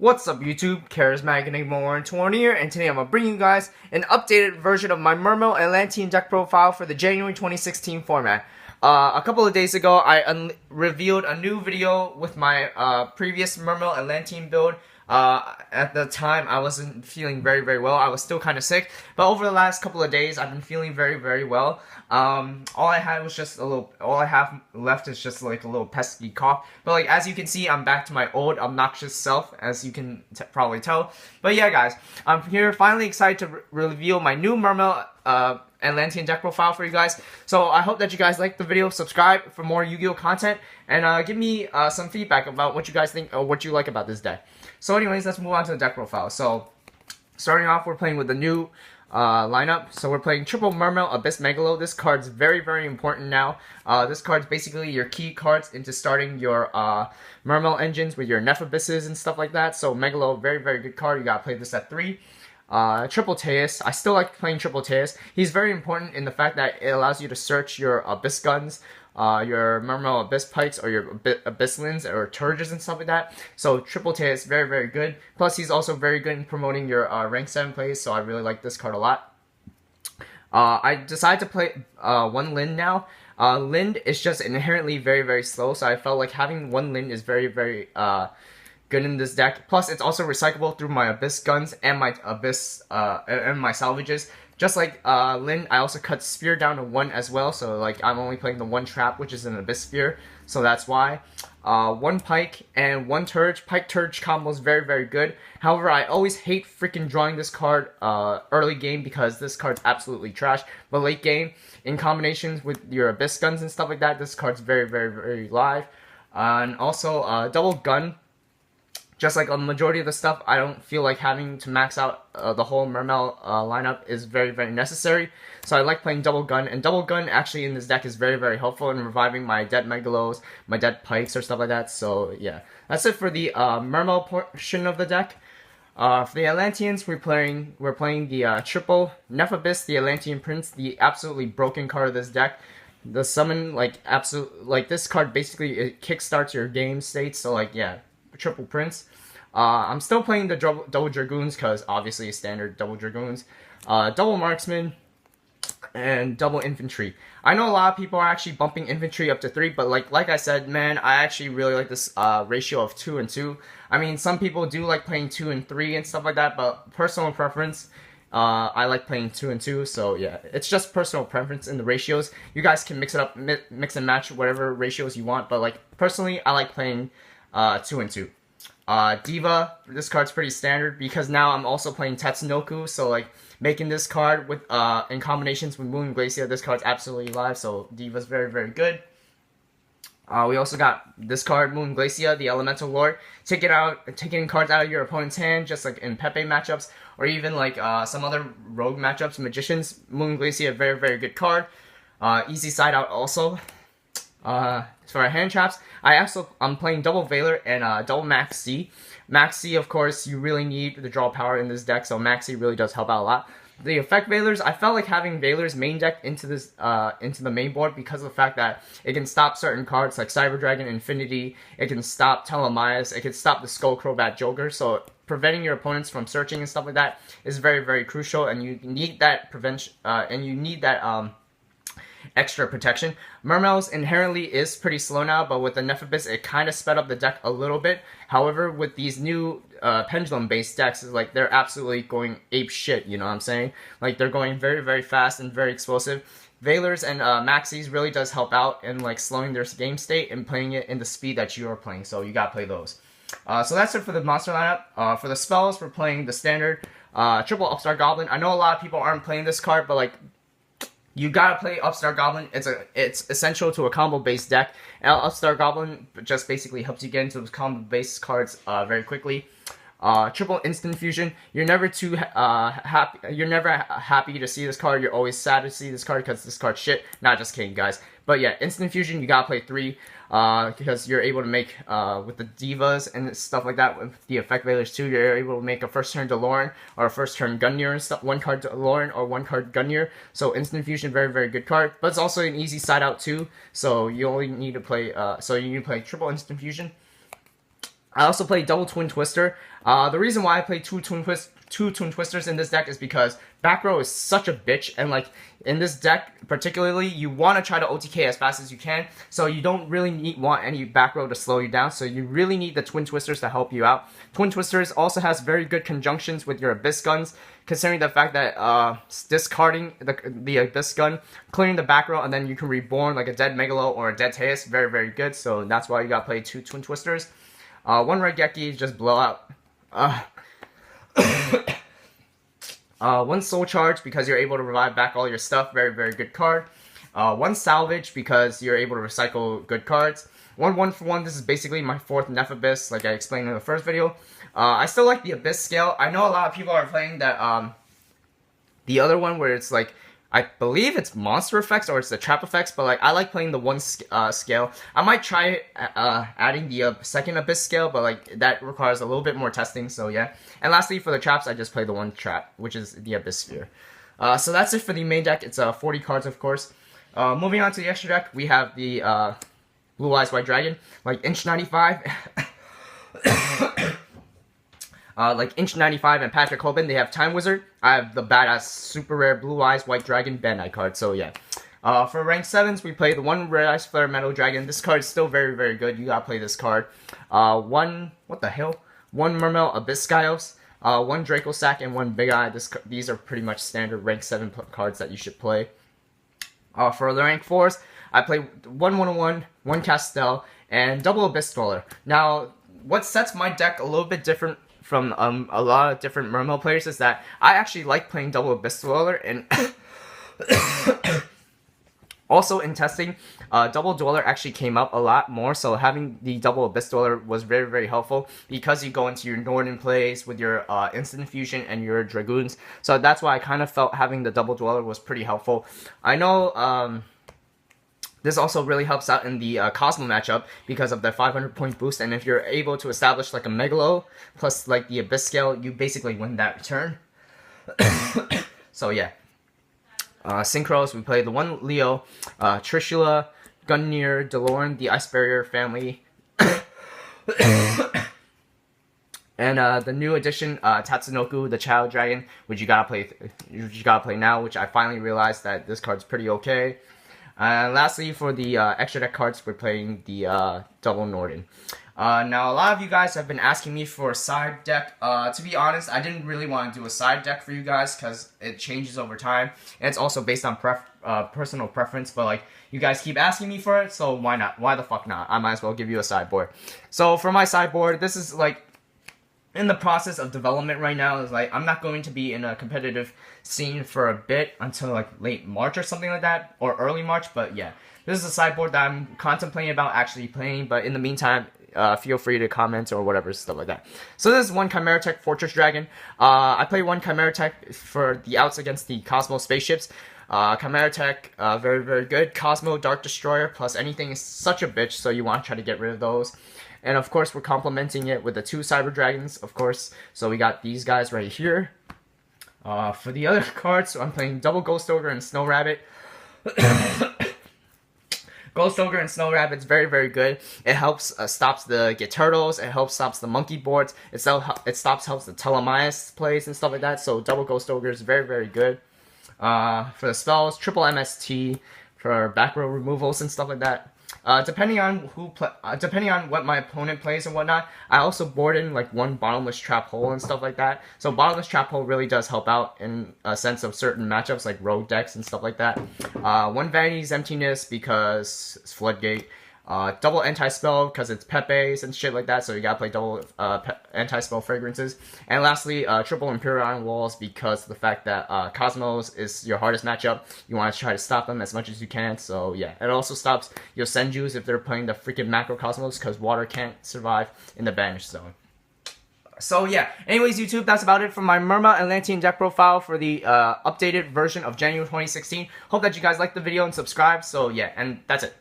What's up YouTube, Charismatic Enigma 20 here, and today I'm going to bring you guys an updated version of my Mermail Atlantean deck profile for the January 2016 format. A couple of days ago, I revealed a new video with my previous Mermail Atlantean build. At the time, I wasn't feeling very well. I was still kind of sick, but over the last couple of days, I've been feeling very well. All I have left is just like a little pesky cough. But like as you can see, I'm back to my old obnoxious self, as you can probably tell. But yeah, guys, I'm here finally excited to reveal my new Mermail Atlantean deck profile for you guys. So I hope that you guys like the video, subscribe for more Yu-Gi-Oh content, and give me some feedback about what you guys think or what you like about this deck. So anyways, let's move on to the deck profile. So starting off, we're playing with the new lineup. So we're playing triple Mermail Abyssmegalo. This card's very important now. This card's basically your key cards into starting your Mermail engines with your Nephtabysses and stuff like that. So Megalo, very good card. You gotta play this at 3. Triple Teus. I still like playing Triple Teus. He's very important in the fact that it allows you to search your Abyss guns, your Mermail Abysspikes, or your Abysslindes or Turges and stuff like that. So Triple Teus, very good. Plus he's also very good in promoting your rank 7 plays, so I really like this card a lot. I decided to play one Lind now. Lind is just inherently very slow, so I felt like having one Lind is very good in this deck. Plus, it's also recyclable through my Abyss guns and my Abyss and my Salvages. Just like Lind, I also cut Spear down to 1 as well. So like I'm only playing the 1 trap, which is an Abyss Spear. So that's why. 1 Pike and 1 Turge. Pike Turge combo is very good. However, I always hate freaking drawing this card early game because this card's absolutely trash. But late game, in combinations with your Abyss guns and stuff like that, this card's very live. And also double gun. Just like a majority of the stuff, I don't feel like having to max out the whole Mermail lineup is very necessary. So I like playing double gun, and double gun actually in this deck is very helpful in reviving my dead Megalos, my dead Pikes or stuff like that. So yeah, that's it for the Mermail portion of the deck. For the Atlanteans, we're playing the triple Nephtabyss, the Atlantean Prince, the absolutely broken card of this deck. The summon, this card basically it kickstarts your game state. So like yeah, triple Prince. I'm still playing the double Dragoons because obviously a standard double Dragoons, double Marksman, and double Infantry. I know a lot of people are actually bumping Infantry up to 3, but like I said, man, I actually really like this ratio of 2 and 2. I mean, some people do like playing 2 and 3 and stuff like that, but personal preference, I like playing 2 and 2. So yeah, it's just personal preference in the ratios. You guys can mix it up, mix and match whatever ratios you want, but like personally, I like playing 2 and 2. Diva, this card's pretty standard because now I'm also playing Tatsunoko, so like making this card with in combinations with Moulinglacia, this card's absolutely live, so Diva's very good. We also got this card, Moulinglacia, the Elemental Lord, taking cards out of your opponent's hand, just like in Pepe matchups, or even like some other rogue matchups, Magicians. Moulinglacia, very good card. Easy side out also. For our hand traps, I'm playing double Veiler and double Maxx. Maxx, of course, you really need the draw power in this deck, so Maxx really does help out a lot. The effect Veilers, I felt like having Veiler's main deck into the main board because of the fact that it can stop certain cards like Cyber Dragon, Infinity. It can stop Telemaias. It can stop the Skull Crobat Joker. So preventing your opponents from searching and stuff like that is very crucial, and you need that prevention. And you need that extra protection. Mermail's inherently is pretty slow now, but with the Nephtabyss, it kind of sped up the deck a little bit. However, with these new pendulum-based decks, it's like they're absolutely going ape shit, you know what I'm saying? Like, they're going very fast and very explosive. Veilers and Maxx's really does help out in like slowing their game state and playing it in the speed that you are playing, so you gotta play those. So that's it for the monster lineup. For the spells, we're playing the standard triple Upstart Goblin. I know a lot of people aren't playing this card, but like, you gotta play Upstart Goblin. It's essential to a combo-based deck. And Upstart Goblin just basically helps you get into those combo-based cards very quickly. Triple Instant Fusion. You're never too happy. You're never happy to see this card. You're always sad to see this card because this card's shit. Not just kidding, guys. But yeah, Instant Fusion. You gotta play 3 because you're able to make with the Divas and stuff like that. With the Effect Veilers too, you're able to make a first turn Dewloren or a first turn Gungnir and stuff. 1 card Dewloren or 1 card Gungnir. So Instant Fusion, very good card. But it's also an easy side out too. So you only need to play. So you need to play Triple Instant Fusion. I also play double Twin Twister. The reason why I play two Twin Twisters in this deck is because back row is such a bitch, and like in this deck particularly, you want to try to OTK as fast as you can, so you don't really want any back row to slow you down, so you really need the Twin Twisters to help you out. Twin Twisters also has very good conjunctions with your Abyss Guns, considering the fact that discarding the Abyss Gun, clearing the back row, and then you can reborn like a dead Megalo or a dead Teus, very, very good, so that's why you gotta play two Twin Twisters. One Raigeki, just blow out. One Soul Charge, because you're able to revive back all your stuff, very, very good card. One Salvage, because you're able to recycle good cards. One for one, this is basically my fourth Nephtabyss, like I explained in the first video. I still like the Abyss scale. I know a lot of people are playing that, the other one where it's like, I believe it's monster effects or it's the trap effects, but like I like playing the one scale. I might try adding the second Abyss scale, but like that requires a little bit more testing, so yeah. And lastly, for the traps, I just play the one trap, which is the Abyss Sphere. So that's it for the main deck. It's 40 cards, of course. Moving on to the extra deck, we have the Blue Eyes White Dragon, like Inch 95. Like Inch 95 and Patrick Hoban, they have Time Wizard. I have the badass super rare Blue Eyes White Dragon Bandai card, so yeah. For rank 7s, we play the one Red Eyes Flare Metal Dragon. This card is still very, very good. You gotta play this card. One Mermail Abyssgaios, one Dracossack, and one Big Eye. These are pretty much standard rank 7 cards that you should play. For the rank 4s, I play one 101, one Castel, and double Abyss Dweller. Now, what sets my deck a little bit different from a lot of different Mermail players is that I actually like playing double Abyss Dweller, and also in testing, double Dweller actually came up a lot more, so having the double Abyss Dweller was very, very helpful because you go into your Northern plays with your Instant Fusion and your Dragoons, so that's why I kind of felt having the double Dweller was pretty helpful. I know this also really helps out in the Cosmo matchup because of the 500 point boost, and if you're able to establish like a Megalo plus like the Abyss scale, you basically win that turn. So yeah. Synchros, we play the one Leo, Trishula, Gungnir, Dewloren, the Ice Barrier family, and the new addition, Tatsunoku, the Child Dragon, which you gotta play now, which I finally realized that this card's pretty okay. Lastly, for the extra deck cards, we're playing the double Norden. Now, a lot of you guys have been asking me for a side deck. To be honest, I didn't really want to do a side deck for you guys because it changes over time. And it's also based on personal preference, but like, you guys keep asking me for it, so why not? Why the fuck not? I might as well give you a sideboard. So for my sideboard, this is like in the process of development right now. Is like, I'm not going to be in a competitive scene for a bit until like late March or something like that, or early March, but yeah. This is a sideboard that I'm contemplating about actually playing, but in the meantime, feel free to comment or whatever, stuff like that. So this is one Chimera Tech Fortress Dragon. I play one Chimera Tech for the outs against the Cosmo spaceships. Chimera Tech, very, very good. Cosmo Dark Destroyer plus anything is such a bitch, so you want to try to get rid of those. And of course, we're complementing it with the two Cyber Dragons, of course. So we got these guys right here. For the other cards, so I'm playing double Ghost Ogre and Snow Rabbit. Ghost Ogre and Snow Rabbit's very, very good. It helps stops the Get Turtles. It helps stops the Monkey Boards. It helps the Telemaios plays and stuff like that. So double Ghost Ogre is very, very good. For the spells, triple MST for back row removals and stuff like that. Depending on what my opponent plays and whatnot, I also board in like one Bottomless Trap Hole and stuff like that. So Bottomless Trap Hole really does help out in a sense of certain matchups like road decks and stuff like that. One Vanity's Emptiness because it's Floodgate. Double Anti-Spell because it's Pepe's and shit like that, so you gotta play double Anti-Spell Fragrances. And lastly, triple Imperial Walls because of the fact that Cosmos is your hardest matchup. You want to try to stop them as much as you can, so yeah. It also stops your Senjus if they're playing the freaking Macro Cosmos because water can't survive in the Banished Zone. So yeah, anyways YouTube, that's about it for my Mermail Atlantean deck profile for the updated version of January 2016. Hope that you guys liked the video and subscribed, so yeah, and that's it.